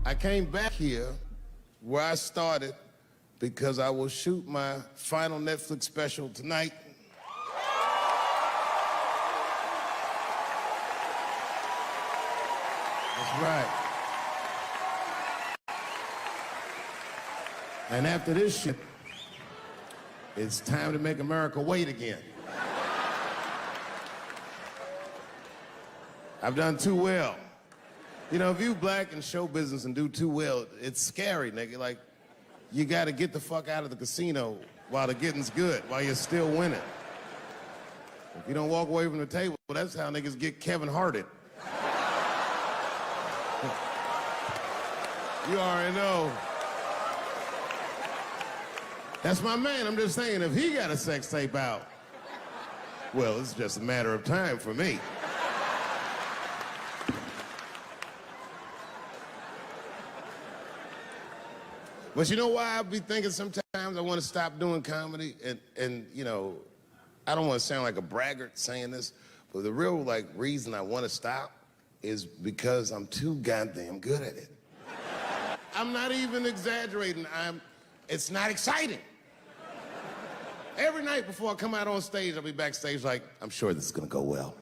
I came back here where I started because I will shoot my final Netflix special tonight. That's right. And after this shit, it's time to make America wait again. I've done too well. You know, if you black in show business and do too well, it's scary, nigga. Like, you gotta get the fuck out of the casino while the getting's good, while you're still winning. If you don't walk away from the table, well, that's how niggas get Kevin Harted. You already know. That's my man. I'm just saying, if he got a sex tape out, well, it's just a matter of time for me. But you know why I be thinking sometimes I want to stop doing comedy? And you know, I don't want to sound like a braggart saying this, but the real, like, reason I want to stop is because I'm too goddamn good at it. I'm not even exaggerating. It's not exciting. Every night before I come out on stage, I'll be backstage like, I'm sure this is gonna go well.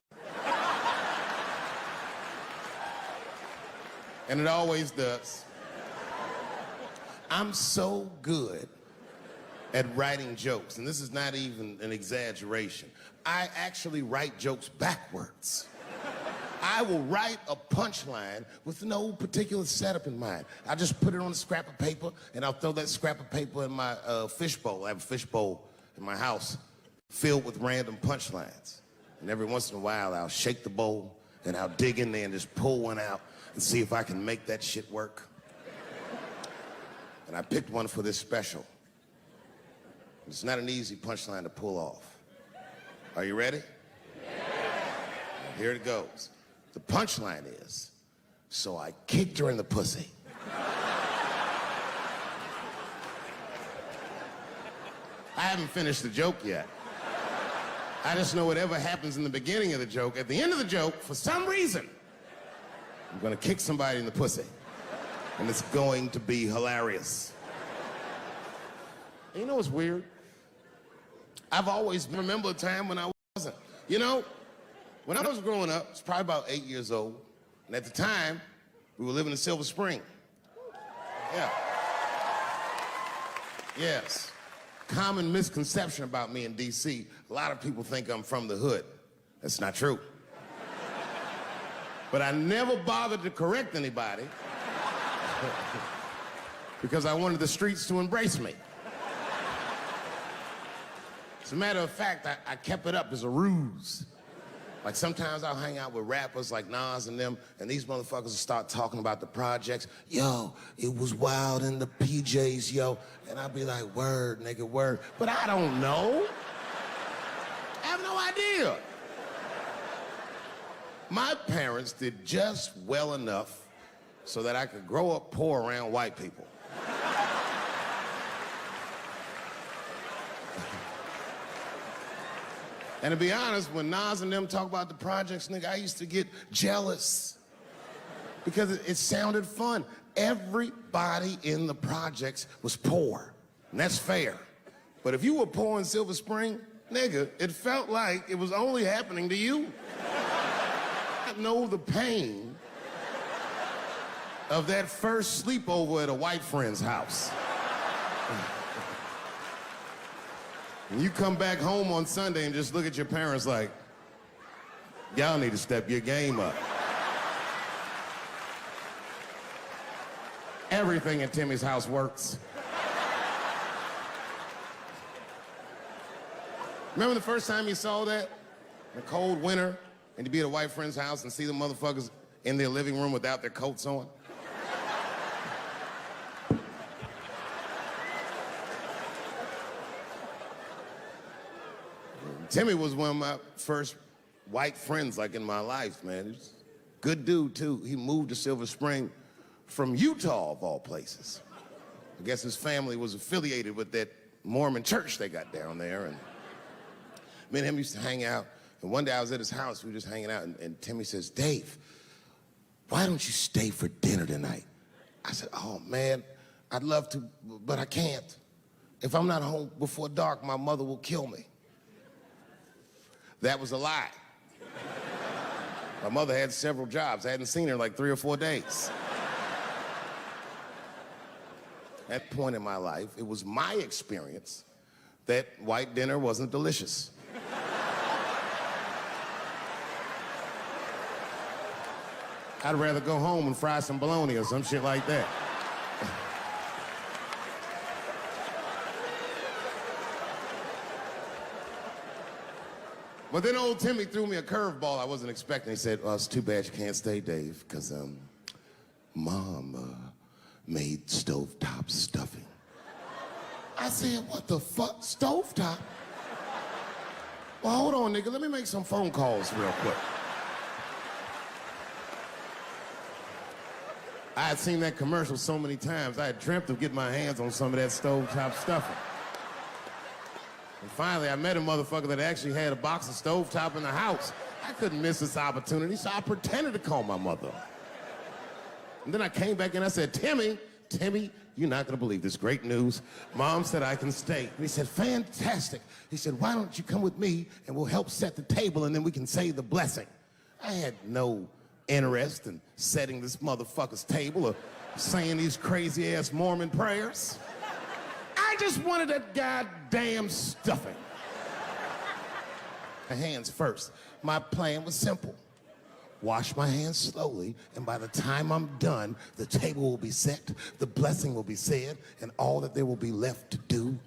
And it always does. I'm so good at writing jokes, and this is not even an exaggeration. I actually write jokes backwards. I will write a punchline with no particular setup in mind. I just put it on a scrap of paper, and I'll throw that scrap of paper in my fishbowl. I have a fishbowl in my house filled with random punchlines. And every once in a while, I'll shake the bowl, and I'll dig in there and just pull one out and see if I can make that shit work. And I picked one for this special. It's not an easy punchline to pull off. Are you ready? Yeah. Here it goes. The punchline is, so I kicked her in the pussy. I haven't finished the joke yet. I just know whatever happens in the beginning of the joke, at the end of the joke, for some reason, I'm gonna kick somebody in the pussy. And it's going to be hilarious. And you know what's weird? I've always remembered a time when I wasn't. You know, when I was growing up, I was probably about 8 years old, and at the time, we were living in Silver Spring. Yeah. Yes. Common misconception about me in D.C., a lot of people think I'm from the hood. That's not true. But I never bothered to correct anybody because I wanted the streets to embrace me. As a matter of fact, I kept it up as a ruse. Like, sometimes I'll hang out with rappers like Nas and them, and these motherfuckers will start talking about the projects. Yo, it was wild in the PJs, yo. And I'll be like, word, nigga, word. But I don't know. I have no idea. My parents did just well enough so that I could grow up poor around white people. And to be honest, when Nas and them talk about the projects, nigga, I used to get jealous because it sounded fun. Everybody in the projects was poor, and that's fair. But if you were poor in Silver Spring, nigga, it felt like it was only happening to you. I know the pain of that first sleepover at a white friend's house. And you come back home on Sunday and just look at your parents like, y'all need to step your game up. Everything in Timmy's house works. Remember the first time you saw that? In a cold winter, and to be at a white friend's house and see the motherfuckers in their living room without their coats on? Timmy was one of my first white friends, like, in my life, man. He's a good dude, too. He moved to Silver Spring from Utah, of all places. I guess his family was affiliated with that Mormon church they got down there. And me and him used to hang out. And one day I was at his house, we were just hanging out, and Timmy says, Dave, why don't you stay for dinner tonight? I said, oh man, I'd love to, but I can't. If I'm not home before dark, my mother will kill me. That was a lie. My mother had several jobs. I hadn't seen her in like 3 or 4 days. At that point in my life, it was my experience that white dinner wasn't delicious. I'd rather go home and fry some bologna or some shit like that. But then old Timmy threw me a curveball I wasn't expecting. He said, it's too bad you can't stay, Dave, because Mom made stovetop stuffing. I said, what the fuck, stovetop? Well, hold on, nigga, let me make some phone calls real quick. I had seen that commercial so many times, I had dreamt of getting my hands on some of that stovetop stuffing. And finally, I met a motherfucker that actually had a box of stovetop in the house. I couldn't miss this opportunity, so I pretended to call my mother. And then I came back and I said, Timmy, you're not gonna believe this great news. Mom said I can stay. And he said, fantastic. He said, why don't you come with me and we'll help set the table and then we can say the blessing. I had no interest in setting this motherfucker's table or saying these crazy ass Mormon prayers. I just wanted that goddamn stuffing. My hands first. My plan was simple. Wash my hands slowly, and by the time I'm done, the table will be set, the blessing will be said, and all that there will be left to do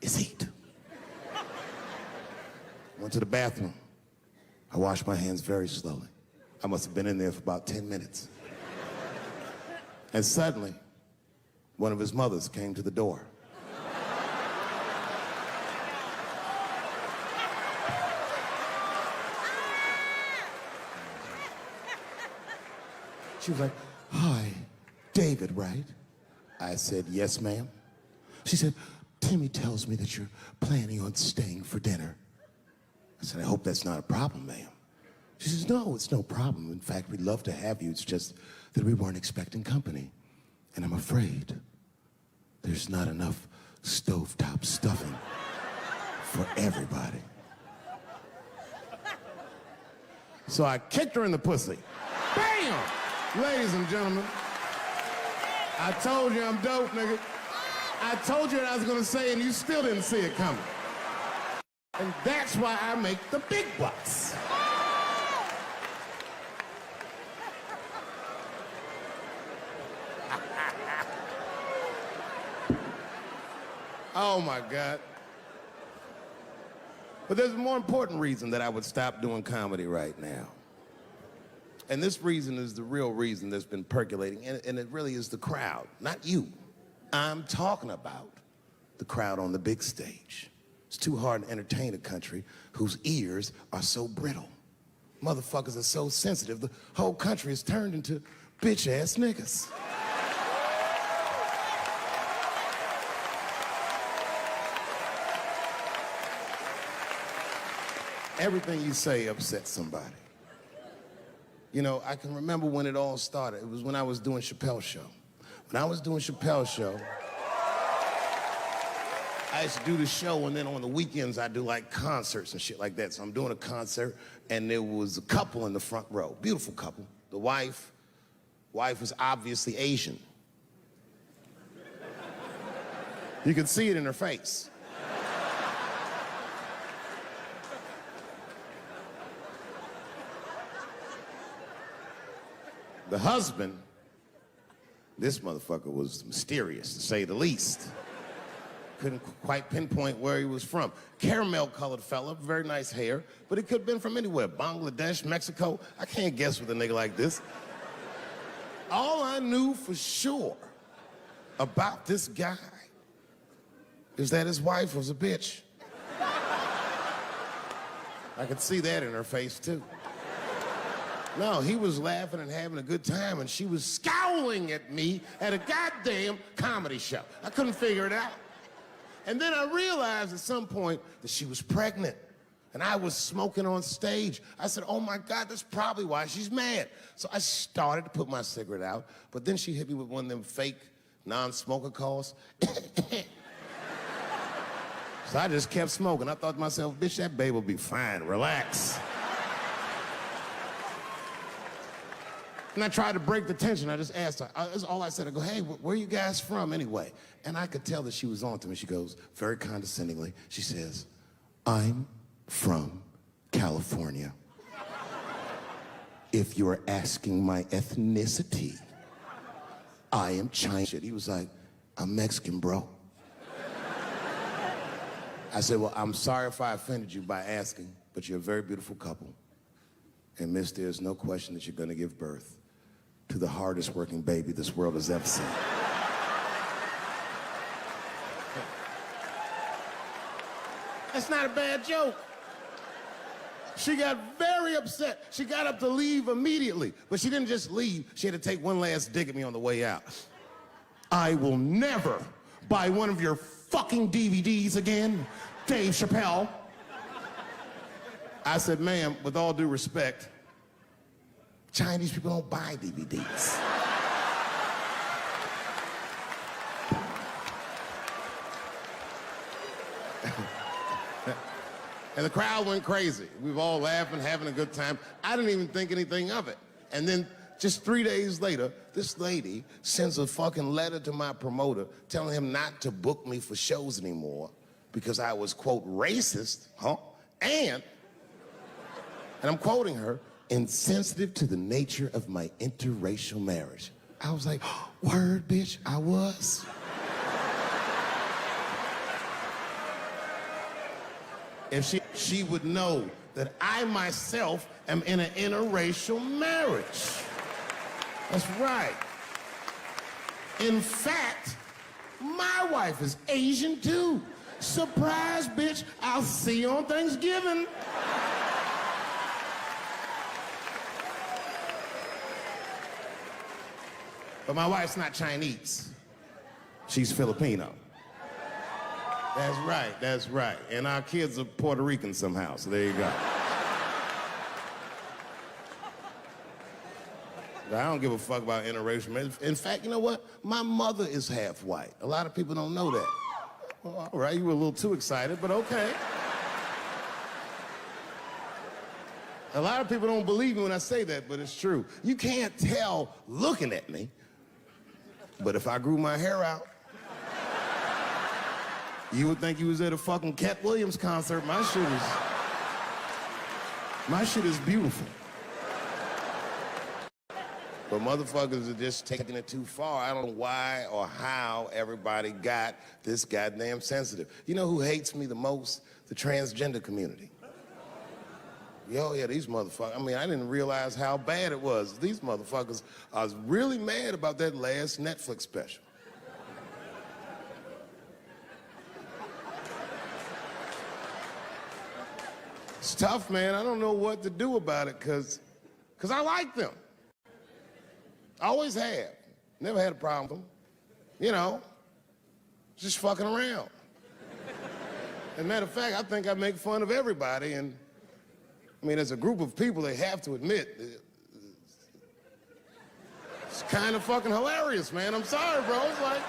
is eat. Went to the bathroom. I washed my hands very slowly. I must have been in there for about 10 minutes. And suddenly, one of his mothers came to the door. She was like, hi, David, right? I said, yes, ma'am. She said, Timmy tells me that you're planning on staying for dinner. I said, I hope that's not a problem, ma'am. She says, no, it's no problem. In fact, we'd love to have you. It's just that we weren't expecting company. And I'm afraid there's not enough stovetop stuffing for everybody. So I kicked her in the pussy. Bam! Ladies and gentlemen, I told you I'm dope, nigga. I told you what I was gonna say and you still didn't see it coming. And that's why I make the big bucks. Oh my God. But there's a more important reason that I would stop doing comedy right now. And this reason is the real reason that's been percolating, and it really is the crowd, not you. I'm talking about the crowd on the big stage. It's too hard to entertain a country whose ears are so brittle. Motherfuckers are so sensitive, the whole country is turned into bitch-ass niggas. Everything you say upsets somebody. You know, I can remember when it all started. It was when I was doing Chappelle show. When I was doing Chappelle show, I used to do the show, and then on the weekends I do like concerts and shit like that. So I'm doing a concert, and there was a couple in the front row, beautiful couple. The wife was obviously Asian. You could see it in her face. The husband, this motherfucker was mysterious, to say the least. Couldn't quite pinpoint where he was from. Caramel-colored fella, very nice hair, but he could have been from anywhere. Bangladesh, Mexico. I can't guess with a nigga like this. All I knew for sure about this guy is that his wife was a bitch. I could see that in her face, too. No, he was laughing and having a good time, and she was scowling at me at a goddamn comedy show. I couldn't figure it out. And then I realized at some point that she was pregnant. And I was smoking on stage. I said, oh my God, that's probably why she's mad. So I started to put my cigarette out, but then she hit me with one of them fake non-smoker calls. So I just kept smoking. I thought to myself, bitch, that babe will be fine, relax. And I tried to break the tension. I just asked her, that's all I said. I go, hey, where are you guys from anyway? And I could tell that she was on to me. She goes, very condescendingly, she says, I'm from California. If you're asking my ethnicity, I am Chinese. He was like, I'm Mexican, bro. I said, well, I'm sorry if I offended you by asking, but you're a very beautiful couple. And miss, there's no question that you're gonna give birth to the hardest working baby this world has ever seen. That's not a bad joke. She got very upset. She got up to leave immediately, but she didn't just leave. She had to take one last dig at me on the way out. I will never buy one of your fucking DVDs again, Dave Chappelle. I said, ma'am, with all due respect, Chinese people don't buy DVDs. And the crowd went crazy. We were all laughing, having a good time. I didn't even think anything of it. And then just 3 days later, this lady sends a fucking letter to my promoter telling him not to book me for shows anymore because I was, quote, racist, and I'm quoting her, insensitive to the nature of my interracial marriage. I was like, word, bitch, I was. If she would know that I myself am in an interracial marriage. That's right. In fact, my wife is Asian too. Surprise, bitch, I'll see you on Thanksgiving. But my wife's not Chinese. She's Filipino. That's right, that's right. And our kids are Puerto Rican somehow, so there you go. But I don't give a fuck about interracial marriage. In fact, you know what? My mother is half white. A lot of people don't know that. Well, all right, you were a little too excited, but okay. A lot of people don't believe me when I say that, but it's true. You can't tell looking at me, but if I grew my hair out, you would think you was at a fucking Cat Williams concert. My shit is beautiful. But motherfuckers are just taking it too far. I don't know why or how everybody got this goddamn sensitive. You know who hates me the most? The transgender community. Yo, yeah, these motherfuckers. I mean, I didn't realize how bad it was. These motherfuckers are really mad about that last Netflix special. It's tough, man. I don't know what to do about it, cause I like them. I always have. Never had a problem with them. You know, just fucking around. As a matter of fact, I think I make fun of everybody, and I mean, as a group of people, they have to admit, it's kind of fucking hilarious, man. I'm sorry, bro. It's like,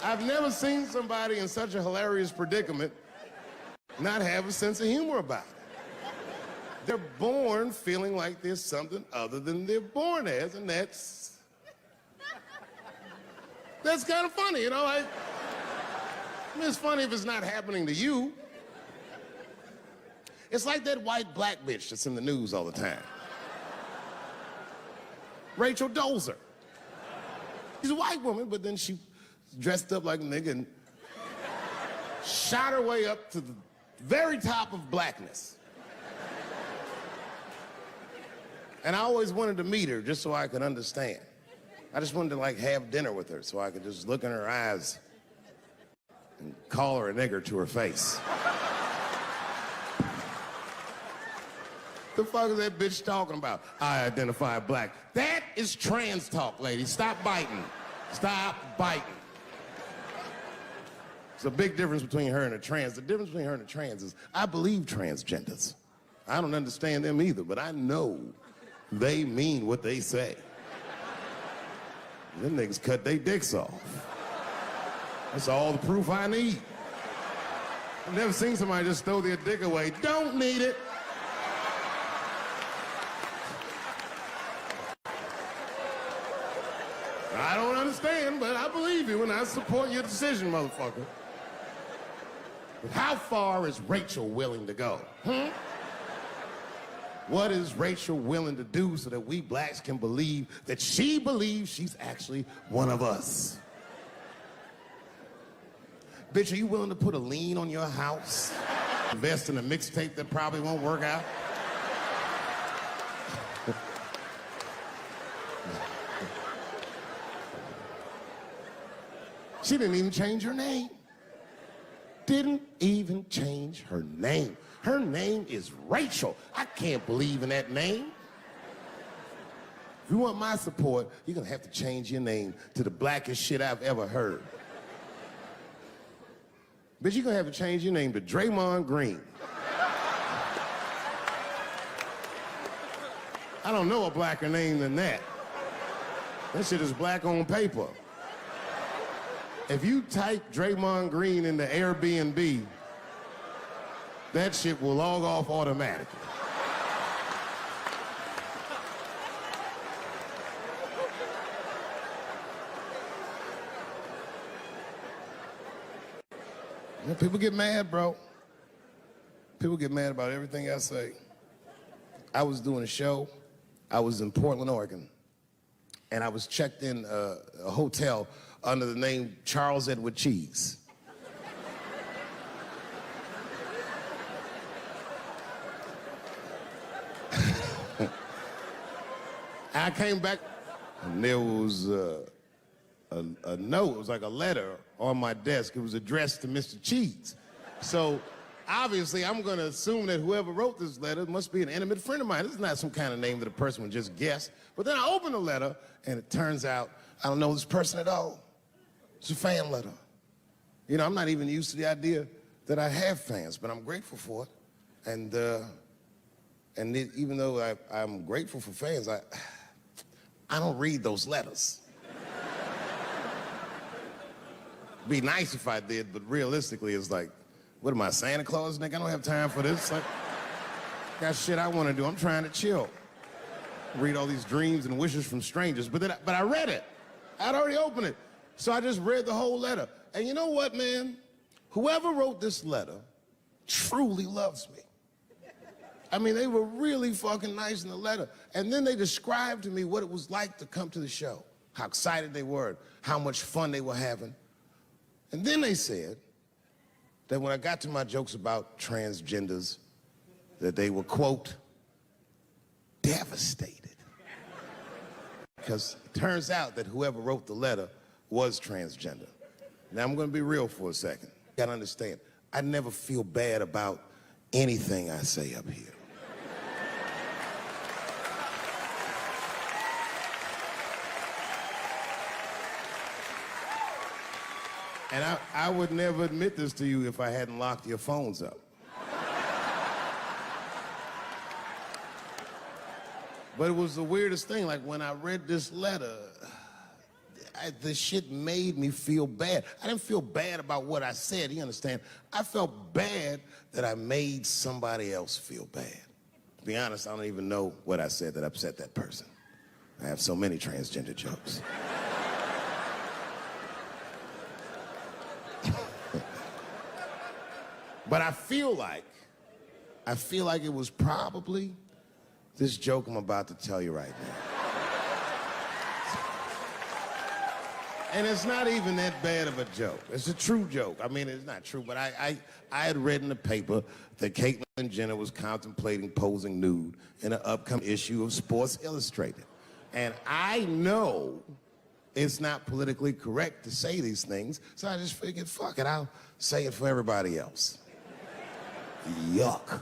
I've never seen somebody in such a hilarious predicament not have a sense of humor about it. They're born feeling like there's something other than they're born as, and that's kind of funny, you know? I mean, it's funny if it's not happening to you. It's like that white black bitch that's in the news all the time. Rachel Dolezal. She's a white woman, but then she dressed up like a nigga and shot her way up to the very top of blackness. And I always wanted to meet her just so I could understand. I just wanted to like have dinner with her so I could just look in her eyes and call her a nigger to her face. The fuck is that bitch talking about? I identify black. That is trans talk, lady. Stop biting. Stop biting. There's a big difference between her and a trans. The difference between her and a trans is I believe transgenders. I don't understand them either, but I know they mean what they say. Them niggas cut their dicks off. That's all the proof I need. I've never seen somebody just throw their dick away. Don't need it. I don't understand, but I believe you and I support your decision, motherfucker. But how far is Rachel willing to go? What is Rachel willing to do so that we blacks can believe that she believes she's actually one of us? Bitch, are you willing to put a lien on your house? Invest in a mixtape that probably won't work out? She didn't even change her name. Didn't even change her name. Her name is Rachel. I can't believe in that name. If you want my support, you're gonna have to change your name to the blackest shit I've ever heard. Bitch, you're gonna have to change your name to Draymond Green. I don't know a blacker name than that. That shit is black on paper. If you type Draymond Green into Airbnb, that shit will log off automatically. You know, people get mad, bro. People get mad about everything I say. I was doing a show. I was in Portland, Oregon, and I was checked in a hotel under the name Charles Edward Cheese. I came back, and there was a note. It was like a letter on my desk. It was addressed to Mr. Cheese. So obviously, I'm going to assume that whoever wrote this letter must be an intimate friend of mine. This is not some kind of name that a person would just guess. But then I open the letter, and it turns out I don't know this person at all. It's a fan letter. You know, I'm not even used to the idea that I have fans, but I'm grateful for it. And even though I'm grateful for fans, I don't read those letters. Be nice if I did, but realistically, it's like, what am I, Santa Claus, nigga? I don't have time for this. Like, got shit I want to do. I'm trying to chill. Read all these dreams and wishes from strangers, but I read it. I'd already opened it. So I just read the whole letter. And you know what, man? Whoever wrote this letter truly loves me. I mean, they were really fucking nice in the letter. And then they described to me what it was like to come to the show, how excited they were, how much fun they were having. And then they said that when I got to my jokes about transgenders, that they were, quote, devastated. Because it turns out that whoever wrote the letter was transgender. Now, I'm going to be real for a second. You got to understand, I never feel bad about anything I say up here. And I would never admit this to you if I hadn't locked your phones up. But it was the weirdest thing. Like, when I read this letter, this shit made me feel bad. I didn't feel bad about what I said, you understand? I felt bad that I made somebody else feel bad. To be honest, I don't even know what I said that upset that person. I have so many transgender jokes. But I feel like it was probably this joke I'm about to tell you right now. And it's not even that bad of a joke. It's a true joke. I mean, it's not true, but I had read in the paper that Caitlyn Jenner was contemplating posing nude in an upcoming issue of Sports Illustrated. And I know it's not politically correct to say these things, so I just figured, fuck it, I'll say it for everybody else. Yuck.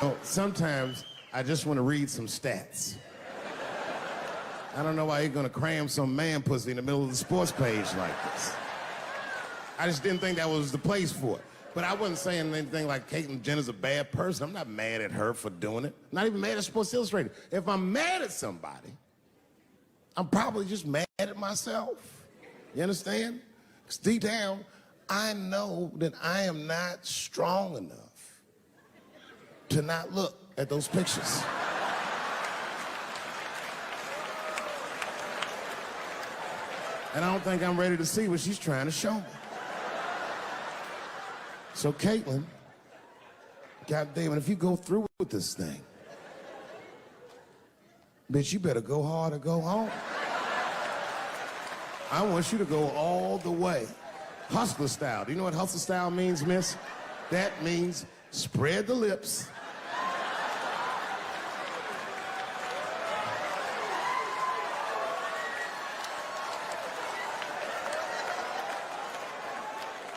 Oh, sometimes I just want to read some stats. I don't know why you're gonna cram some man pussy in the middle of the sports page like this. I just didn't think that was the place for it. But I wasn't saying anything like Caitlyn Jenner's a bad person. I'm not mad at her for doing it. Not even mad at Sports Illustrated. If I'm mad at somebody, I'm probably just mad at myself. You understand? Because deep down, I know that I am not strong enough to not look at those pictures. And I don't think I'm ready to see what she's trying to show me. So Caitlyn, goddamn it, if you go through with this thing, bitch, you better go hard or go home. I want you to go all the way. Hustler style. Do you know what hustler style means, miss? That means spread the lips.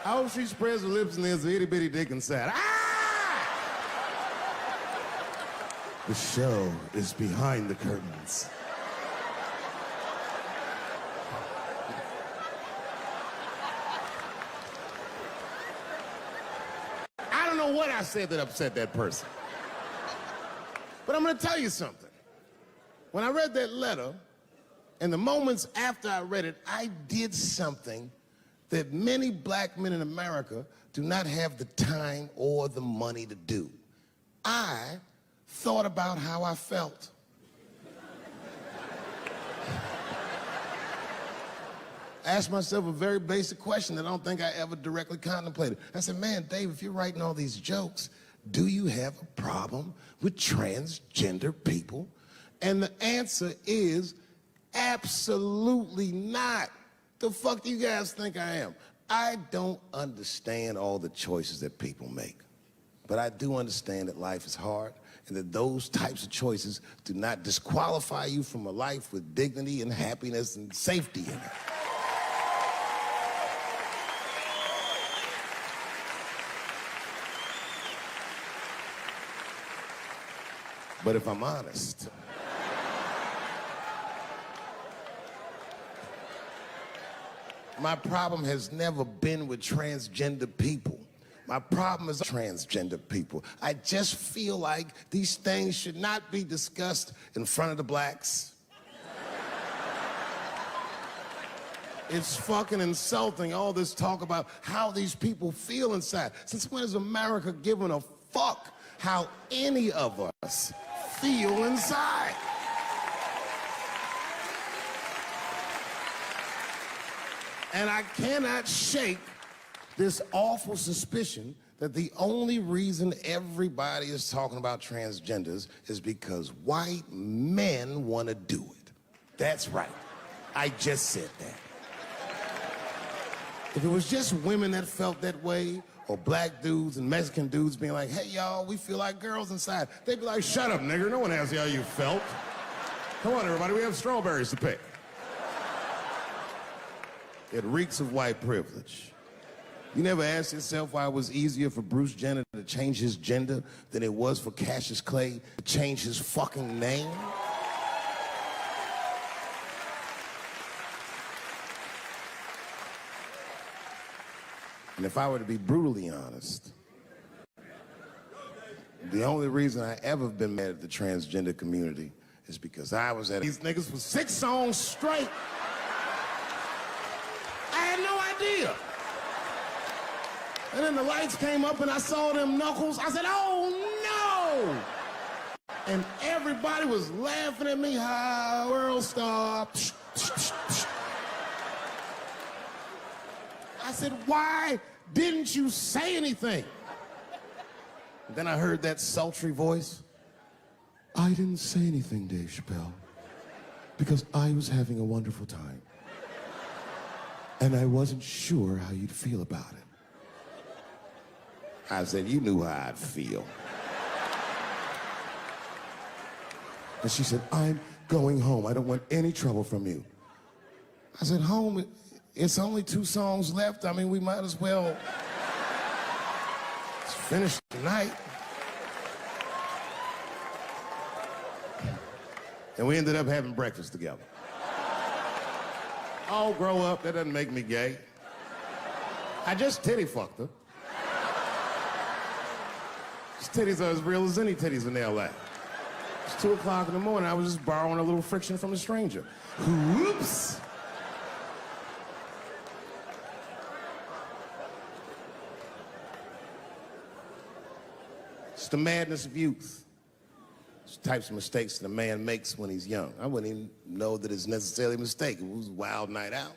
I hope she spreads her lips and there's an itty bitty dick inside. Ah! The show is behind the curtains. I don't know what I said that upset that person. But I'm gonna tell you something. When I read that letter, and the moments after I read it, I did something that many black men in America do not have the time or the money to do. I thought about how I felt. I asked myself a very basic question that I don't think I ever directly contemplated. I said, man, Dave, if you're writing all these jokes, do you have a problem with transgender people? And the answer is absolutely not. The fuck do you guys think I am? I don't understand all the choices that people make. But I do understand that life is hard and that those types of choices do not disqualify you from a life with dignity and happiness and safety in it. But if I'm honest, my problem has never been with transgender people. My problem is transgender people. I just feel like these things should not be discussed in front of the blacks. It's fucking insulting, all this talk about how these people feel inside. Since when has America given a fuck how any of us feel inside? And I cannot shake this awful suspicion that the only reason everybody is talking about transgenders is because white men want to do it. That's right. I just said that. If it was just women that felt that way, or black dudes and Mexican dudes being like, hey, y'all, we feel like girls inside, they'd be like, shut up, nigger. No one asked you how you felt. Come on, everybody, we have strawberries to pick. It reeks of white privilege. You never asked yourself why it was easier for Bruce Jenner to change his gender than it was for Cassius Clay to change his fucking name? And if I were to be brutally honest, the only reason I ever been mad at the transgender community is because I was at these niggas for 6 songs straight. And then the lights came up and I saw them knuckles. I said, oh no! And everybody was laughing at me. Hi, world star. I said, why didn't you say anything? And then I heard that sultry voice. I didn't say anything, Dave Chappelle, because I was having a wonderful time. And I wasn't sure how you'd feel about it. I said, you knew how I'd feel. And she said, I'm going home. I don't want any trouble from you. I said, home? It's only 2 songs left. I mean, we might as well finish tonight. And we ended up having breakfast together. Oh, grow up. That doesn't make me gay. I just titty fucked her. His titties are as real as any titties in L.A. It's 2 o'clock in the morning. I was just borrowing a little friction from a stranger. Whoops. It's the madness of youth. It's types of mistakes that a man makes when he's young. I wouldn't even know that it's necessarily a mistake. It was a wild night out.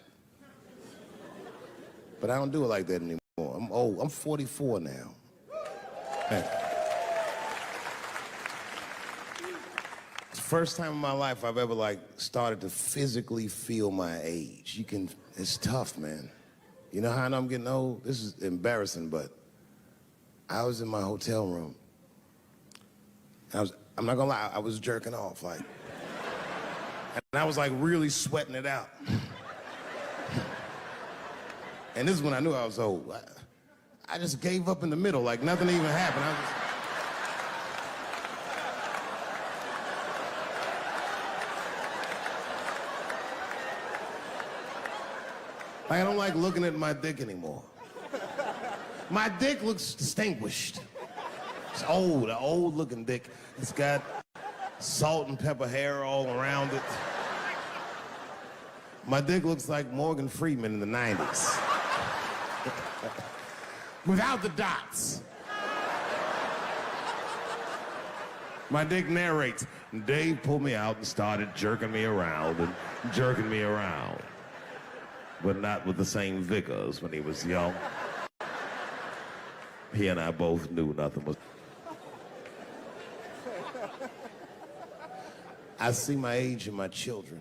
But I don't do it like that anymore. I'm old. I'm 44 now. Hey. It's the first time in my life I've ever, started to physically feel my age. It's tough, man. You know how I know I'm getting old? This is embarrassing, but I was in my hotel room. I'm not gonna lie, I was jerking off, and I was really sweating it out. And this is when I knew I was old. I just gave up in the middle, like nothing even happened. I don't like looking at my dick anymore. My dick looks distinguished. It's old, an old-looking dick. It's got salt and pepper hair all around it. My dick looks like Morgan Freeman in the 90s. Without the dots. My dick narrates. Dave pulled me out and started jerking me around and jerking me around. But not with the same vigor as when he was young. He and I both knew nothing was... I see my age in my children.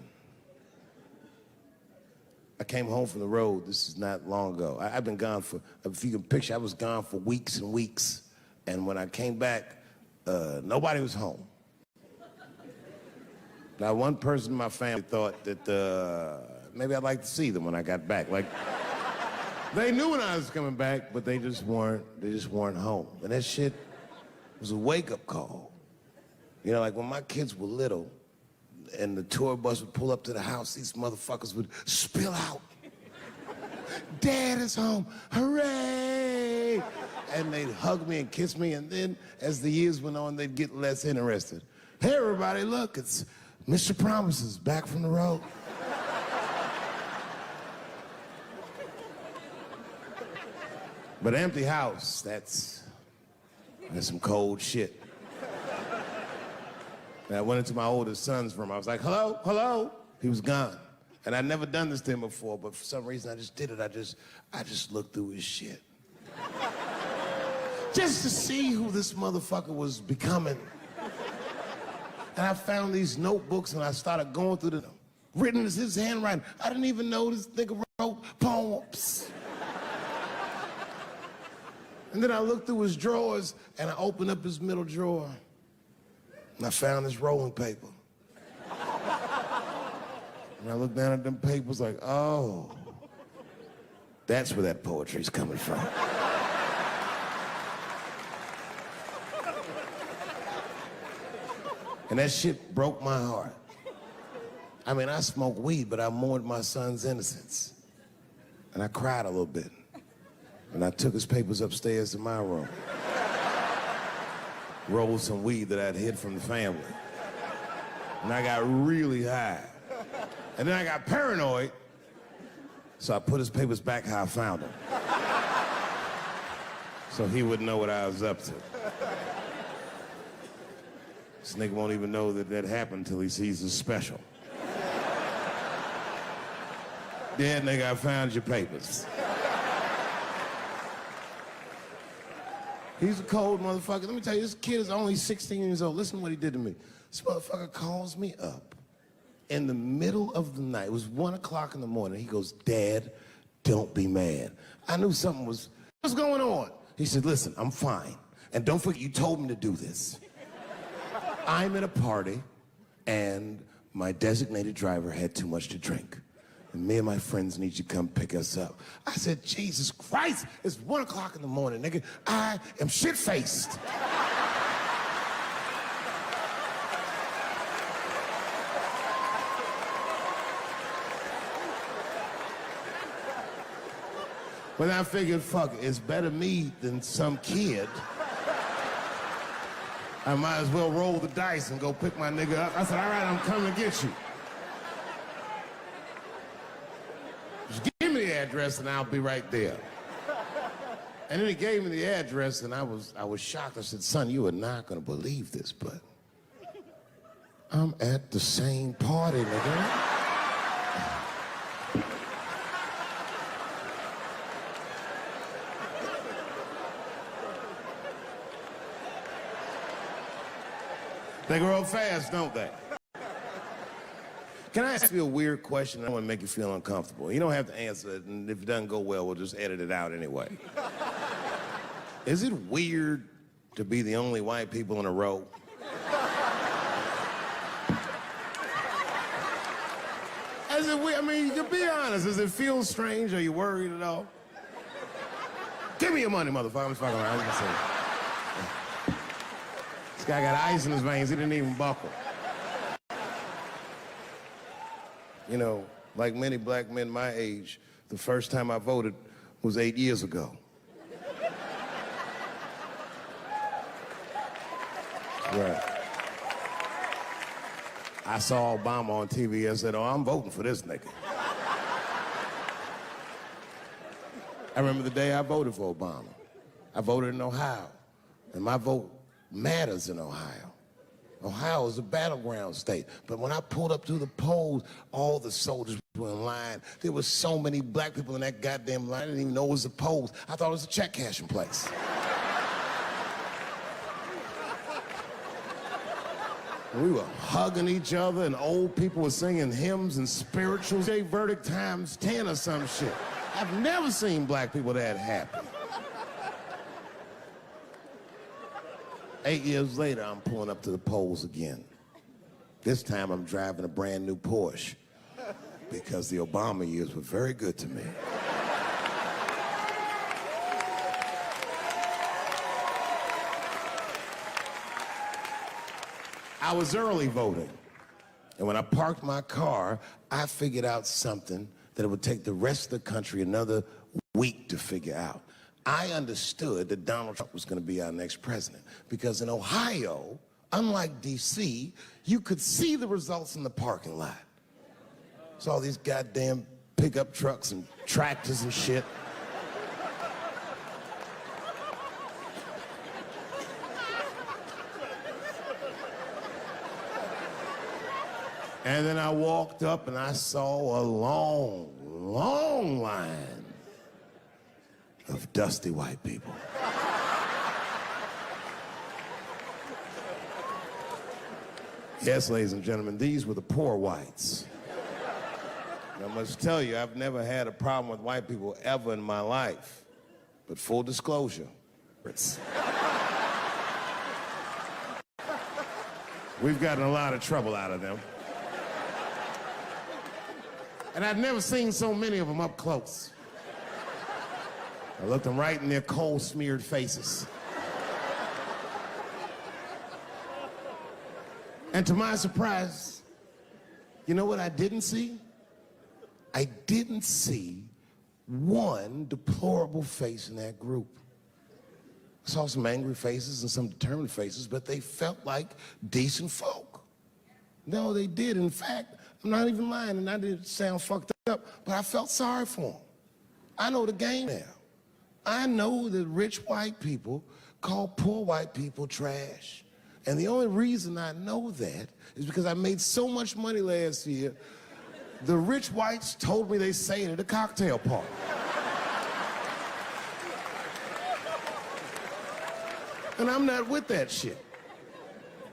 I came home from the road. This is not long ago. I've been gone for, if you can picture, I was gone for weeks and weeks. And when I came back, nobody was home. Now, one person in my family thought that maybe I'd like to see them when I got back. They knew when I was coming back, but they just weren't home. And that shit was a wake-up call. You know, when my kids were little, and the tour bus would pull up to the house, these motherfuckers would spill out. Dad is home, hooray! And they'd hug me and kiss me, and then as the years went on, they'd get less interested. Hey, everybody, look, it's Mr. Promises back from the road. But an empty house, that's some cold shit. And I went into my oldest son's room. I was like, hello, hello. He was gone. And I'd never done this to him before, but for some reason I just did it. I just looked through his shit. Just to see who this motherfucker was becoming. And I found these notebooks and I started going through them. Written as his handwriting. I didn't even know this nigga wrote poems. And then I looked through his drawers and I opened up his middle drawer. And I found this rolling paper. And I looked down at them papers like, oh, that's where that poetry's coming from. And that shit broke my heart. I mean, I smoked weed, but I mourned my son's innocence. And I cried a little bit. And I took his papers upstairs to my room. Rolled some weed that I'd hid from the family. And I got really high. And then I got paranoid, so I put his papers back how I found them. So he wouldn't know what I was up to. This nigga won't even know that happened until he sees the special. Yeah, nigga, I found your papers. He's a cold motherfucker. Let me tell you, this kid is only 16 years old. Listen to what he did to me. This motherfucker calls me up in the middle of the night. It was 1 o'clock in the morning. He goes, Dad, don't be mad. I knew something was, what's going on? He said, listen, I'm fine. And don't forget, you told me to do this. I'm at a party, and my designated driver had too much to drink. And me and my friends need you to come pick us up. I said, Jesus Christ, it's 1 o'clock in the morning, nigga. I am shit-faced. But I figured, fuck it, it's better me than some kid. I might as well roll the dice and go pick my nigga up. I said, all right, I'm coming to get you. Just give me the address and I'll be right there. And then he gave me the address and I was shocked. I said, son, you are not gonna believe this, but I'm at the same party, nigga. They grow up fast, don't they? Can I ask you a weird question? I want to make you feel uncomfortable. You don't have to answer it, and if it doesn't go well, we'll just edit it out anyway. Is it weird to be the only white people in a row? Is it weird? I mean, to be honest, does it feel strange? Are you worried at all? Give me your money, motherfucker. I'm just fucking around. This guy got ice in his veins. He didn't even buckle. You know, like many black men my age, the first time I voted was 8 years ago. Right. I saw Obama on TV. I said, oh, I'm voting for this nigga. I remember the day I voted for Obama. I voted in Ohio, and my vote matters in Ohio. Ohio is a battleground state. But when I pulled up to the polls, all the soldiers were in line. There were so many black people in that goddamn line. I didn't even know it was a polls. I thought it was a check cashing place. We were hugging each other, and old people were singing hymns and spirituals. J Verdict times 10 or some shit. I've never seen black people that happy. 8 years later, I'm pulling up to the polls again. This time, I'm driving a brand new Porsche because the Obama years were very good to me. I was early voting, and when I parked my car, I figured out something that it would take the rest of the country another week to figure out. I understood that Donald Trump was going to be our next president because in Ohio, unlike D.C., you could see the results in the parking lot. Saw all these goddamn pickup trucks and tractors and shit. And then I walked up and I saw a long, long line of dusty white people. Yes, ladies and gentlemen, these were the poor whites. And I must tell you, I've never had a problem with white people ever in my life. But full disclosure, we've gotten a lot of trouble out of them. And I'd never seen so many of them up close. I looked them right in their coal-smeared faces. And to my surprise, you know what I didn't see? I didn't see one deplorable face in that group. I saw some angry faces and some determined faces, but they felt like decent folk. No, they did. In fact, I'm not even lying, and I didn't sound fucked up, but I felt sorry for them. I know the game now. I know that rich white people call poor white people trash. And the only reason I know that is because I made so much money last year, the rich whites told me they say it at a cocktail party. And I'm not with that shit.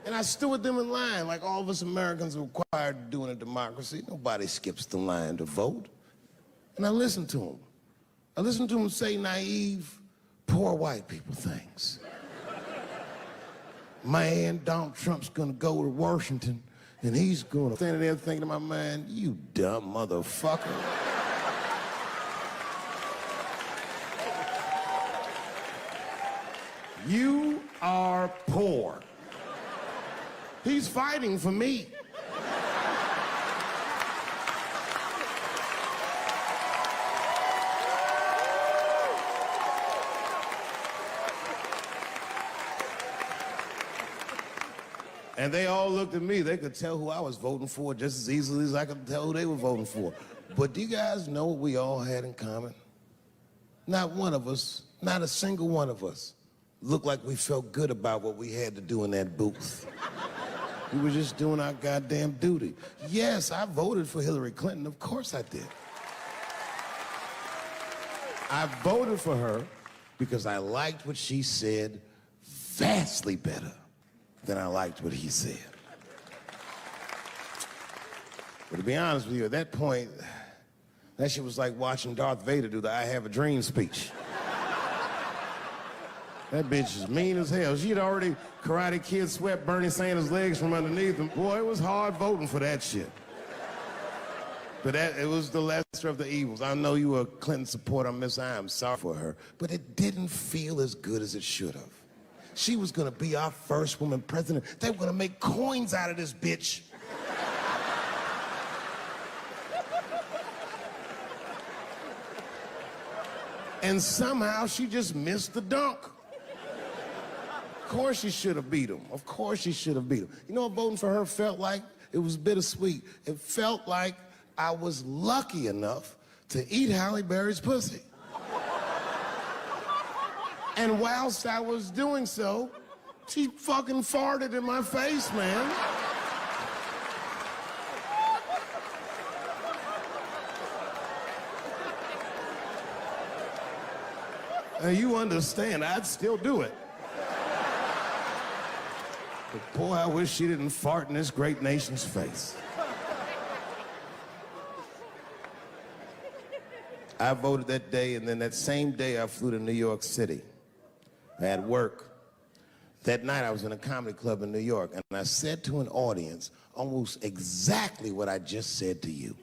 And I stood with them in line like all of us Americans are required to do in a democracy. Nobody skips the line to vote. And I listened to them. I listened to them say naive, poor white people things. Man, Donald Trump's gonna go to Washington and he's gonna stand there thinking to my mind, you dumb motherfucker. You are poor. He's fighting for me. And they all looked at me. They could tell who I was voting for just as easily as I could tell who they were voting for. But do you guys know what we all had in common? Not one of us, not a single one of us, looked like we felt good about what we had to do in that booth. We were just doing our goddamn duty. Yes, I voted for Hillary Clinton. Of course I did. I voted for her because I liked what she said vastly better than I liked what he said. But to be honest with you, at that point, that shit was like watching Darth Vader do the I Have a Dream speech. That bitch is mean as hell. She'd already Karate Kid swept Bernie Sanders' legs from underneath him. Boy, it was hard voting for that shit. But it was the lesser of the evils. I know you were a Clinton supporter, Miss I am sorry for her, but it didn't feel as good as it should have. She was gonna be our first woman president. They were gonna make coins out of this bitch. And somehow she just missed the dunk. Of course she should have beat him. Of course she should have beat him. You know what voting for her felt like? It was bittersweet. It felt like I was lucky enough to eat Halle Berry's pussy. And whilst I was doing so, she fucking farted in my face, man. And you understand, I'd still do it. But boy, I wish she didn't fart in this great nation's face. I voted that day, and then that same day I flew to New York City. I had work. That night I was in a comedy club in New York, and I said to an audience almost exactly what I just said to you.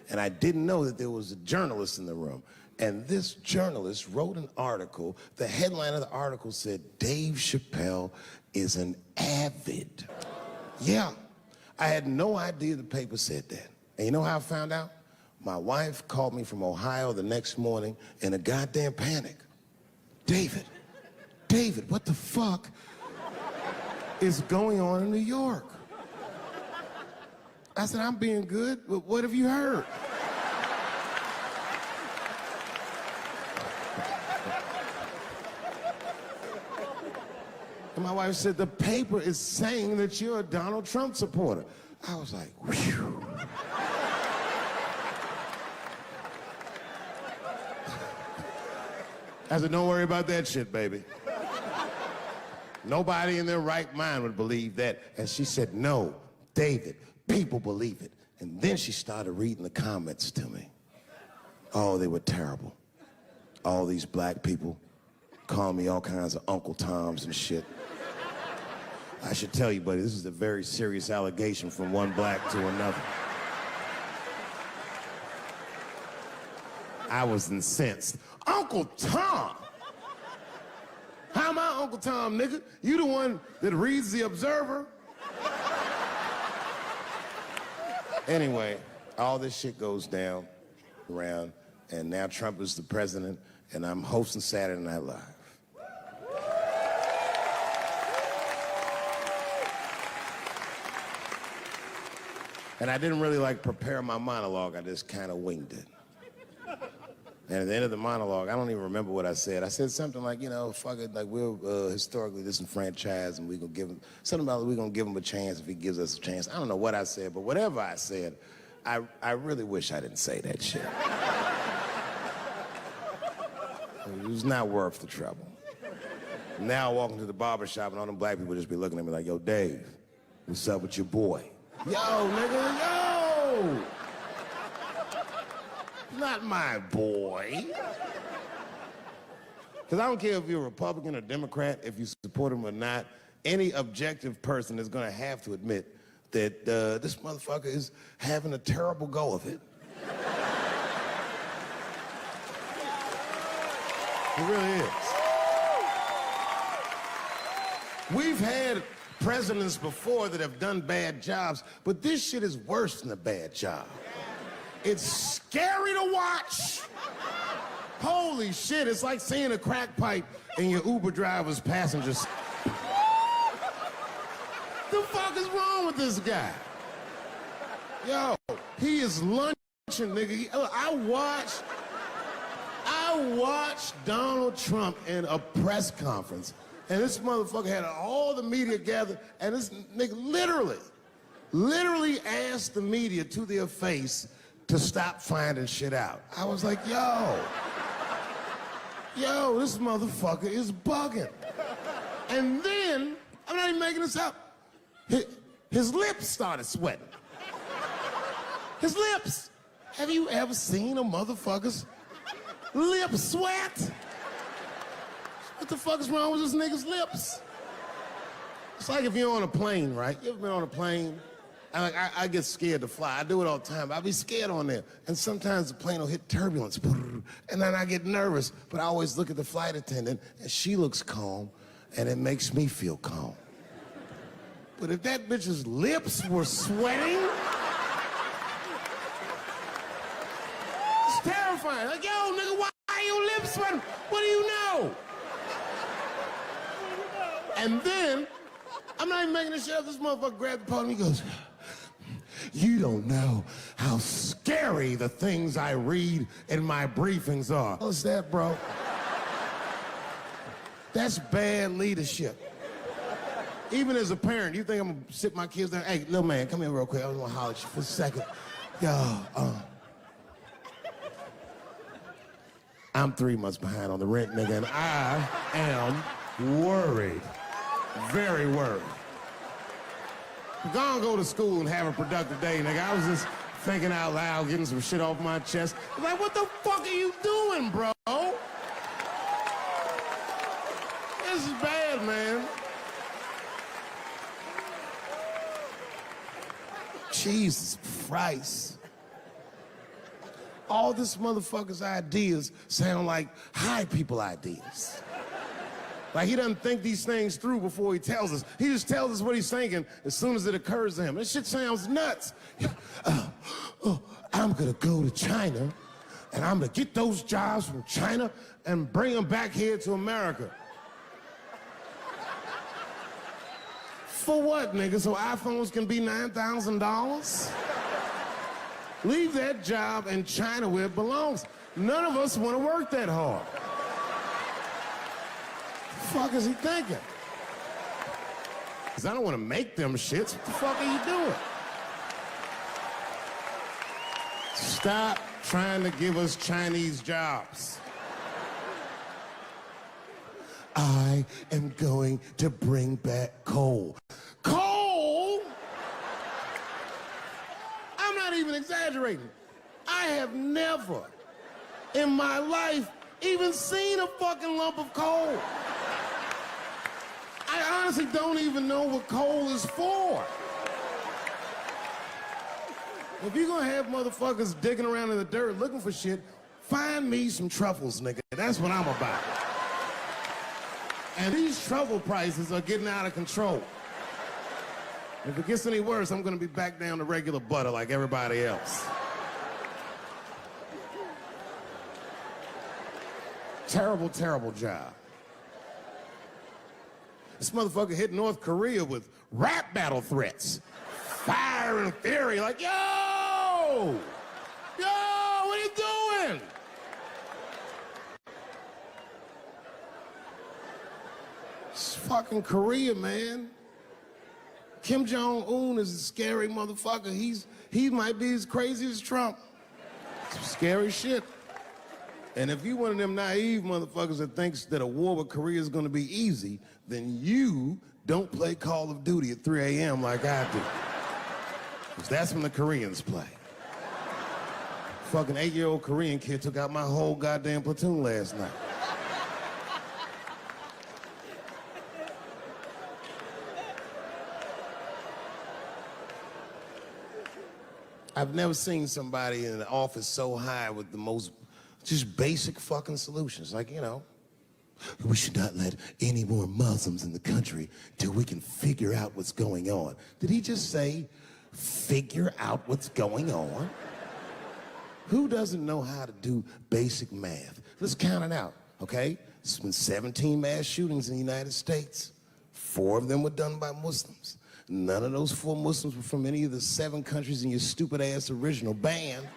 And I didn't know that there was a journalist in the room. And this journalist wrote an article. The headline of the article said, Dave Chappelle is an avid. Yeah, I had no idea the paper said that. And you know how I found out? My wife called me from Ohio the next morning in a goddamn panic. David, what the fuck is going on in New York? I said, I'm being good, but what have you heard? And my wife said, the paper is saying that you're a Donald Trump supporter. I was like, whew. I said, don't worry about that shit, baby. Nobody in their right mind would believe that. And she said, no, David, people believe it. And then she started reading the comments to me. Oh, they were terrible. All these black people calling me all kinds of Uncle Toms and shit. I should tell you, buddy, this is a very serious allegation from one black to another. I was incensed. Uncle Tom? How am I Uncle Tom, nigga? You the one that reads The Observer? Anyway, all this shit goes down around, and now Trump is the president, and I'm hosting Saturday Night Live. And I didn't really prepare my monologue. I just kind of winged it. And at the end of the monologue, I don't even remember what I said. I said something like, you know, fuck it, like we're historically disenfranchised, and we're gonna give him something about we're gonna give him a chance if he gives us a chance. I don't know what I said, but whatever I said, I really wish I didn't say that shit. It was not worth the trouble. Now I walk into the barber shop and all them black people just be looking at me like, yo, Dave, what's up with your boy? Yo, nigga, yo! Not my boy. Because I don't care if you're a Republican or Democrat, if you support him or not, any objective person is going to have to admit that this motherfucker is having a terrible go of it. It really is. We've had presidents before that have done bad jobs, but this shit is worse than a bad job. It's scary to watch. Holy shit, it's like seeing a crack pipe in your Uber driver's passenger seat. the fuck is wrong with this guy? Yo, he is lunching, nigga. I watched Donald Trump in a press conference, and this motherfucker had all the media gathered, and this nigga literally asked the media to their face to stop finding shit out. I was like, yo, this motherfucker is bugging. And then, I'm not even making this up, his lips started sweating. His lips. Have you ever seen a motherfucker's lips sweat? What the fuck is wrong with this nigga's lips? It's like if you're on a plane, right? You ever been on a plane? I get scared to fly. I do it all the time. I be scared on there. And sometimes the plane will hit turbulence. And then I get nervous. But I always look at the flight attendant, and she looks calm, and it makes me feel calm. But if that bitch's lips were sweating, it's terrifying. Like, yo, nigga, why are your lips sweating? What do you know? And then, I'm not even making this shit up. This motherfucker grabbed the podium, he goes, you don't know how scary the things I read in my briefings are. What's that, bro? That's bad leadership. Even as a parent, you think I'm gonna sit my kids down? Hey, little man, come here real quick. I just wanna holler at you for a second. Yo, I'm 3 months behind on the rent, nigga, and I am worried. Very worried. Go to school and have a productive day, nigga. I was just thinking out loud, getting some shit off my chest. Like, what the fuck are you doing, bro? This is bad, man. Jesus Christ. All this motherfucker's ideas sound like high people ideas. Like, he doesn't think these things through before he tells us. He just tells us what he's thinking as soon as it occurs to him. This shit sounds nuts. I'm gonna go to China, and I'm gonna get those jobs from China and bring them back here to America. For what, nigga? So iPhones can be $9,000? Leave that job in China where it belongs. None of us want to work that hard. What the fuck is he thinking? Because I don't want to make them shits. What the fuck are you doing? Stop trying to give us Chinese jobs. I am going to bring back coal. Coal? I'm not even exaggerating. I have never in my life even seen a fucking lump of coal. I honestly don't even know what coal is for. If you're gonna have motherfuckers digging around in the dirt looking for shit, find me some truffles, nigga. That's what I'm about. And these truffle prices are getting out of control. If it gets any worse, I'm gonna be back down to regular butter like everybody else. Terrible, terrible job. This motherfucker hit North Korea with rap battle threats. Fire and fury, like, yo! Yo, what are you doing? It's fucking Korea, man. Kim Jong-un is a scary motherfucker. He might be as crazy as Trump. Some scary shit. And if you one of them naive motherfuckers that thinks that a war with Korea is gonna be easy, then you don't play Call of Duty at 3 a.m. like I do. Because that's when the Koreans play. Fucking 8-year-old Korean kid took out my whole goddamn platoon last night. I've never seen somebody in the office so high with the most just basic fucking solutions. Like, you know, we should not let any more Muslims in the country till we can figure out what's going on. Did he just say, figure out what's going on? Who doesn't know how to do basic math? Let's count it out, okay? There's been 17 mass shootings in the United States. 4 of them were done by Muslims. None of those 4 Muslims were from any of the 7 countries in your stupid ass original band.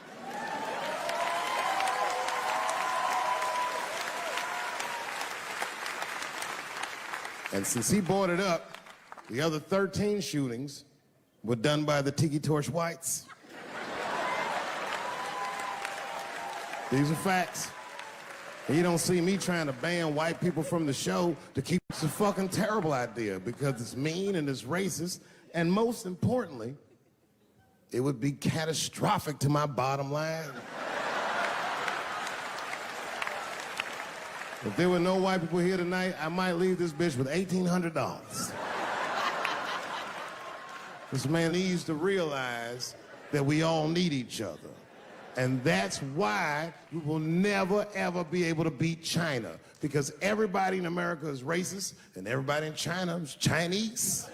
And since he brought it up, the other 13 shootings were done by the Tiki Torch whites. These are facts. You don't see me trying to ban white people from the show to keep it's a fucking terrible idea because it's mean and it's racist, and most importantly, it would be catastrophic to my bottom line. If there were no white people here tonight, I might leave this bitch with $1,800. This man needs to realize that we all need each other. And that's why we will never, ever be able to beat China. Because everybody in America is racist, and everybody in China is Chinese.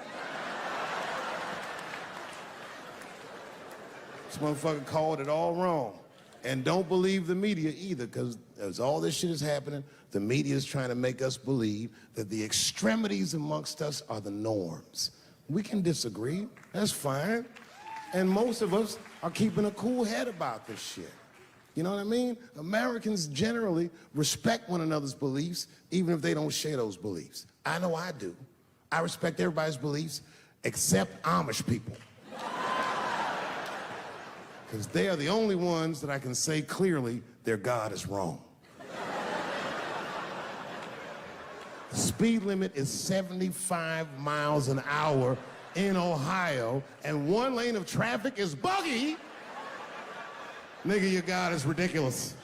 This motherfucker called it all wrong. And don't believe the media either, because as all this shit is happening, the media is trying to make us believe that the extremities amongst us are the norms. We can disagree, that's fine. And most of us are keeping a cool head about this shit. You know what I mean? Americans generally respect one another's beliefs, even if they don't share those beliefs. I know I do. I respect everybody's beliefs except Amish people. Because they are the only ones that I can say clearly their God is wrong. The speed limit is 75 miles an hour in Ohio, and 1 lane of traffic is buggy. Nigga, your God is ridiculous.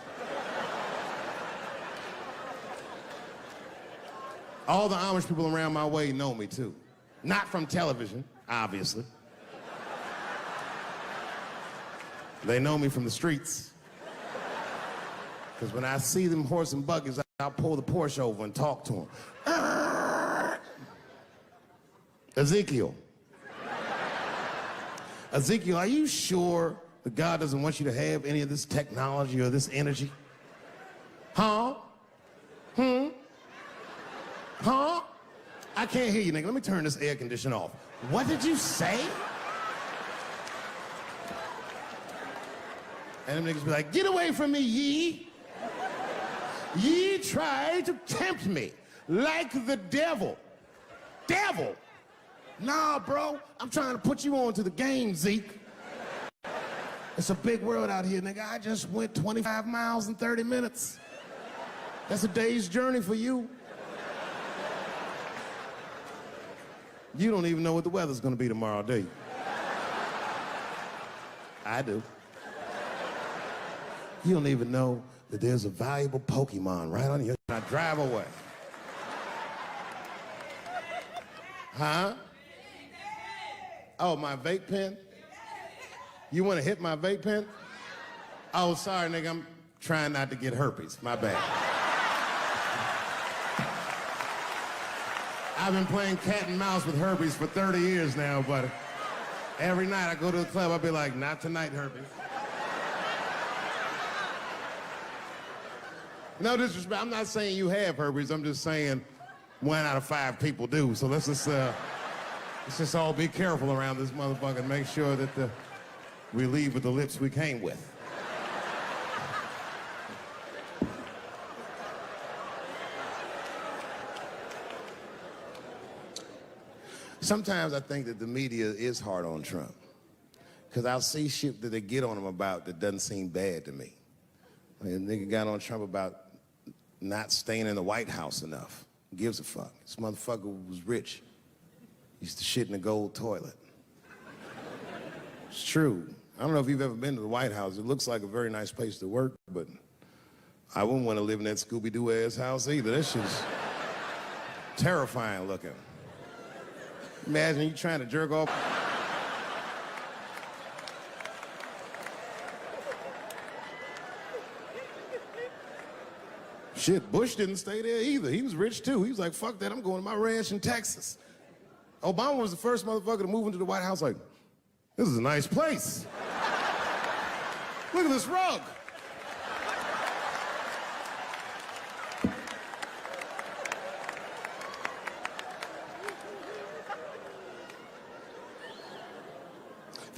All the Amish people around my way know me too. Not from television, obviously. They know me from the streets. Because when I see them horse and buggies, I'll pull the Porsche over and talk to them. Ezekiel, are you sure that God doesn't want you to have any of this technology or this energy? Huh? Huh? I can't hear you, nigga. Let me turn this air conditioner off. What did you say? And them niggas be like, get away from me, ye. Ye tried to tempt me like the devil. Devil? Nah, bro, I'm trying to put you on to the game, Zeke. It's a big world out here, nigga. I just went 25 miles in 30 minutes. That's a day's journey for you. You don't even know what the weather's gonna be tomorrow, do you? I do. You don't even know that there's a valuable Pokemon right on you. Now drive away. Huh? Oh, my vape pen? You want to hit my vape pen? Oh, sorry, nigga. I'm trying not to get herpes. My bad. I've been playing cat and mouse with herpes for 30 years now, but every night I go to the club, I'll be like, not tonight, herpes. No disrespect, I'm not saying you have herpes, I'm just saying 1 out of 5 people do. So let's just all be careful around this motherfucker and make sure that we leave with the lips we came with. Sometimes I think that the media is hard on Trump, because I'll see shit that they get on him about that doesn't seem bad to me. I mean, a nigga got on Trump about not staying in the White House enough. Who gives a fuck? This motherfucker was rich. Used to shit in a gold toilet. It's true. I don't know if you've ever been to the White House. It looks like a very nice place to work, but I wouldn't want to live in that Scooby-Doo ass house either. That shit's terrifying looking. Imagine you trying to jerk off. Shit, Bush didn't stay there either. He was rich too. He was like, fuck that, I'm going to my ranch in Texas. Obama was the first motherfucker to move into the White House like, this is a nice place. Look at this rug.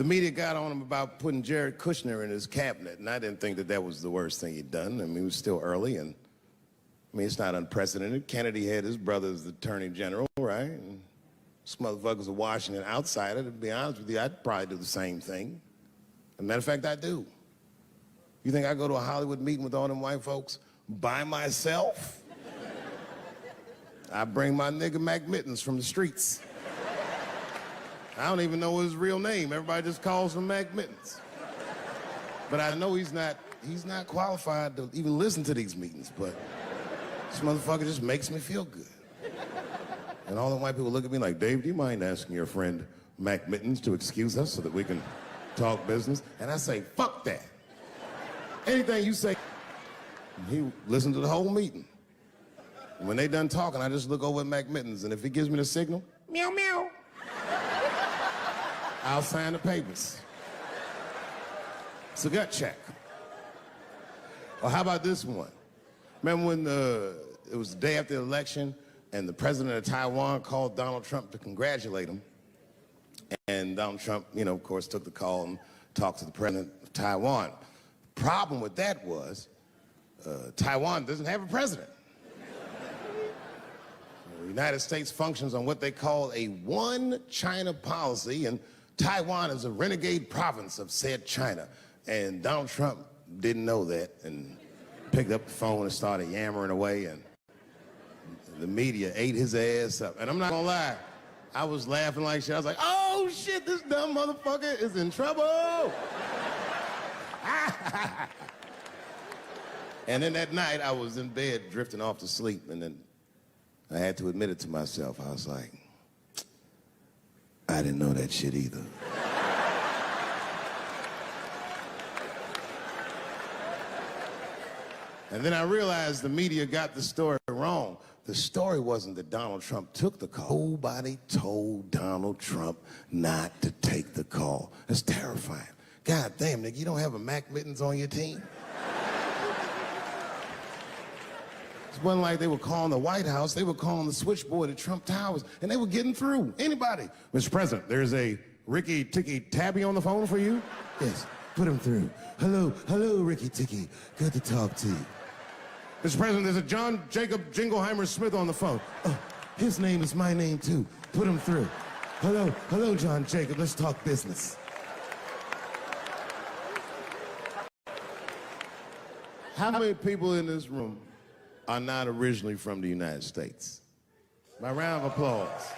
The media got on him about putting Jared Kushner in his cabinet, and I didn't think that that was the worst thing he'd done. I mean, it was still early, and I mean, it's not unprecedented. Kennedy had his brother as the attorney general, right? And this motherfucker's a Washington outsider. To be honest with you, I'd probably do the same thing. As a matter of fact, I do. You think I go to a Hollywood meeting with all them white folks by myself? I bring my nigga Mac Mittens from the streets. I don't even know his real name. Everybody just calls him Mac Mittens. But I know he's not qualified to even listen to these meetings, but this motherfucker just makes me feel good. And all the white people look at me like, Dave, do you mind asking your friend Mac Mittens to excuse us so that we can talk business? And I say, fuck that. Anything you say. He listened to the whole meeting. And when they done talking, I just look over at Mac Mittens, and if he gives me the signal, meow, meow, I'll sign the papers. It's a gut check. Or how about this one? Remember when it was the day after the election and the president of Taiwan called Donald Trump to congratulate him? And Donald Trump, you know, of course, took the call and talked to the president of Taiwan. The problem with that was Taiwan doesn't have a president. The United States functions on what they call a one China policy, and Taiwan is a renegade province of said China. And Donald Trump didn't know that and picked up the phone and started yammering away, and the media ate his ass up. And I'm not gonna lie, I was laughing like shit. I was like, oh shit, this dumb motherfucker is in trouble. And then that night I was in bed drifting off to sleep, and then I had to admit it to myself. I was like, I didn't know that shit either. And then I realized the media got the story wrong. The story wasn't that Donald Trump took the call. Nobody told Donald Trump not to take the call. That's terrifying. God damn, nigga, you don't have a Mac Mittens on your team? It wasn't like they were calling the White House. They were calling the switchboard at Trump Towers, and they were getting through. Anybody. Mr. President, there's a Ricky Ticky Tabby on the phone for you? Yes, put him through. Hello, Ricky Ticky. Good to talk to you. Mr. President, there's a John Jacob Jingleheimer Smith on the phone. Oh, his name is my name, too. Put him through. Hello, John Jacob. Let's talk business. How many people in this room are not originally from the United States? My round of applause.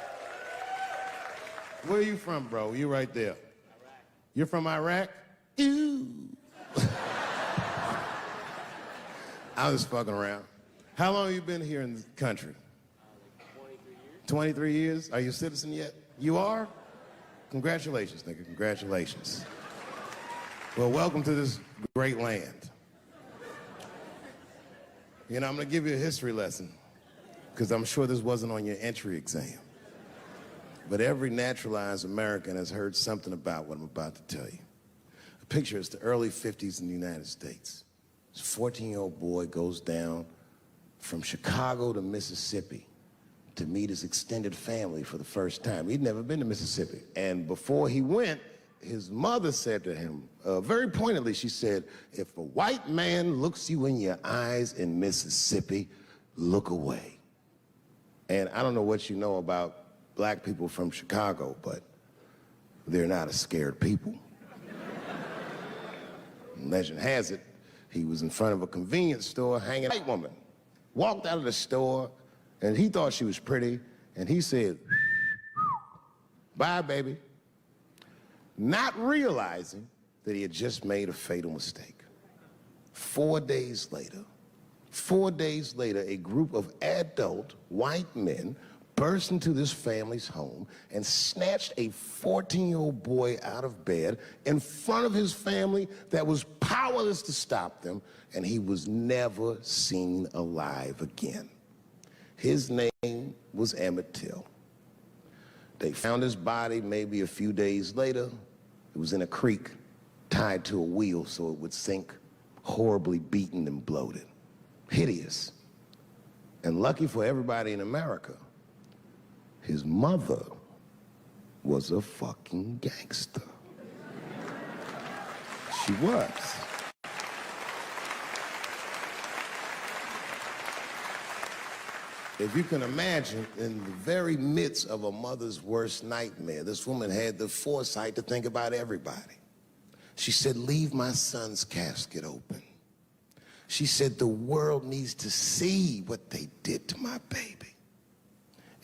Where are you from, bro? You right there. Iraq. You're from Iraq? Ew. I was fucking around. How long have you been here in the country? Like 23 years. 23 years? Are you a citizen yet? You are? Congratulations, nigga. Congratulations. Well, welcome to this great land. You know, I'm gonna give you a history lesson, because I'm sure this wasn't on your entry exam. But every naturalized American has heard something about what I'm about to tell you. The picture is the early 50s in the United States. This 14-year-old boy goes down from Chicago to Mississippi to meet his extended family for the first time. He'd never been to Mississippi. And before he went, his mother said to him, very pointedly, she said, if a white man looks you in your eyes in Mississippi, look away. And I don't know what you know about black people from Chicago, but they're not a scared people. Legend has it, he was in front of a convenience store hanging. A white woman walked out of the store, and he thought she was pretty, and he said, bye, baby. Not realizing that he had just made a fatal mistake. 4 days later, a group of adult white men burst into this family's home and snatched a 14-year-old boy out of bed in front of his family that was powerless to stop them, and he was never seen alive again. His name was Emmett Till. They found his body maybe a few days later. It was in a creek, tied to a wheel so it would sink, horribly beaten and bloated. Hideous. And lucky for everybody in America, his mother was a fucking gangster. She was. If you can imagine, in the very midst of a mother's worst nightmare, this woman had the foresight to think about everybody. She said, leave my son's casket open. She said, the world needs to see what they did to my baby.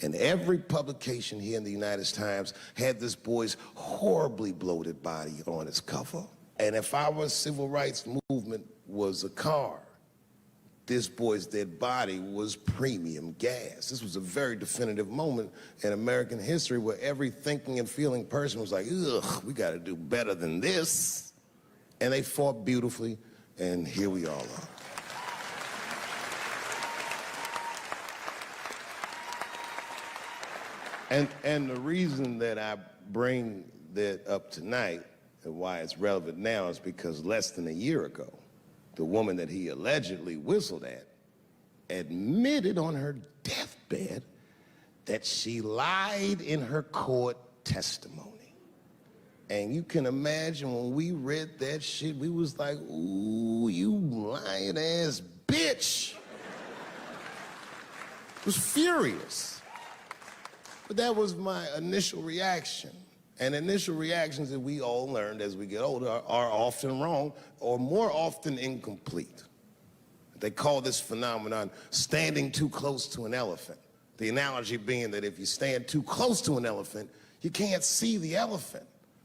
And every publication here in the United Times had this boy's horribly bloated body on its cover. And if our civil rights movement was a car, this boy's dead body was premium gas. This was a very definitive moment in American history where every thinking and feeling person was like, ugh, we gotta do better than this. And they fought beautifully, and here we all are. And the reason that I bring that up tonight and why it's relevant now is because less than a year ago, the woman that he allegedly whistled at admitted on her deathbed that she lied in her court testimony. And you can imagine when we read that shit, we was like, ooh, you lying ass bitch. Was furious. But that was my initial reaction. And initial reactions that we all learned as we get older are often wrong or more often incomplete. They call this phenomenon standing too close to an elephant. The analogy being that if you stand too close to an elephant, you can't see the elephant.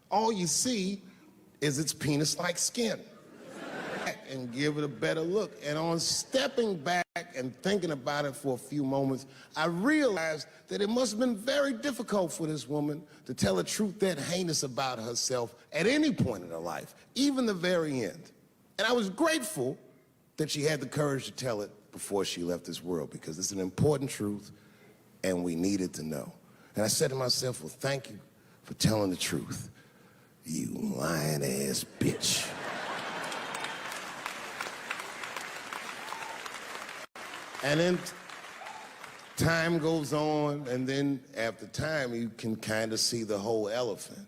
All you see is its penis-like skin. And give it a better look. And on stepping back and thinking about it for a few moments, I realized that it must have been very difficult for this woman to tell a truth that heinous about herself at any point in her life, even the very end. And I was grateful that she had the courage to tell it before she left this world, because it's an important truth and we needed to know. And I said to myself, well, thank you for telling the truth, you lying ass bitch. And then time goes on, and then after time, you can kind of see the whole elephant.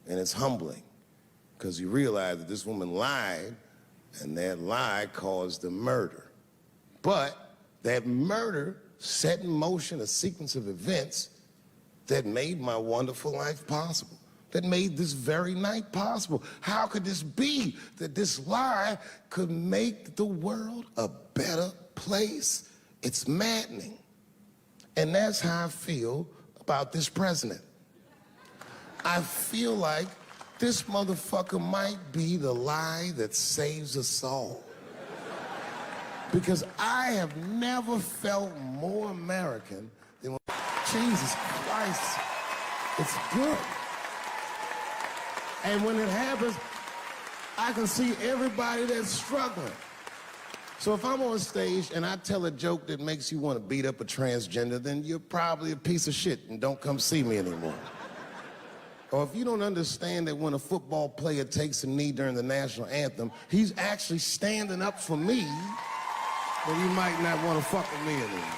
And it's humbling, because you realize that this woman lied, and that lie caused the murder. But that murder set in motion a sequence of events that made my wonderful life possible, that made this very night possible. How could this be that this lie could make the world a better place? It's maddening. And that's how I feel about this president. I feel like this motherfucker might be the lie that saves us all. Because I have never felt more American than when, Jesus Christ, it's good. And when it happens, I can see everybody that's struggling. So if I'm on stage and I tell a joke that makes you want to beat up a transgender, then you're probably a piece of shit and don't come see me anymore. Or if you don't understand that when a football player takes a knee during the national anthem, he's actually standing up for me, then you might not want to fuck with me anymore.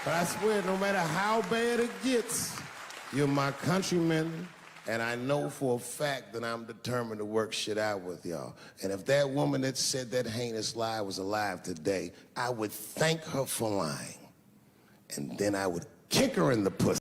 But I swear, no matter how bad it gets, you're my countrymen, and I know for a fact that I'm determined to work shit out with y'all. And if that woman that said that heinous lie was alive today, I would thank her for lying. And then I would kick her in the pussy.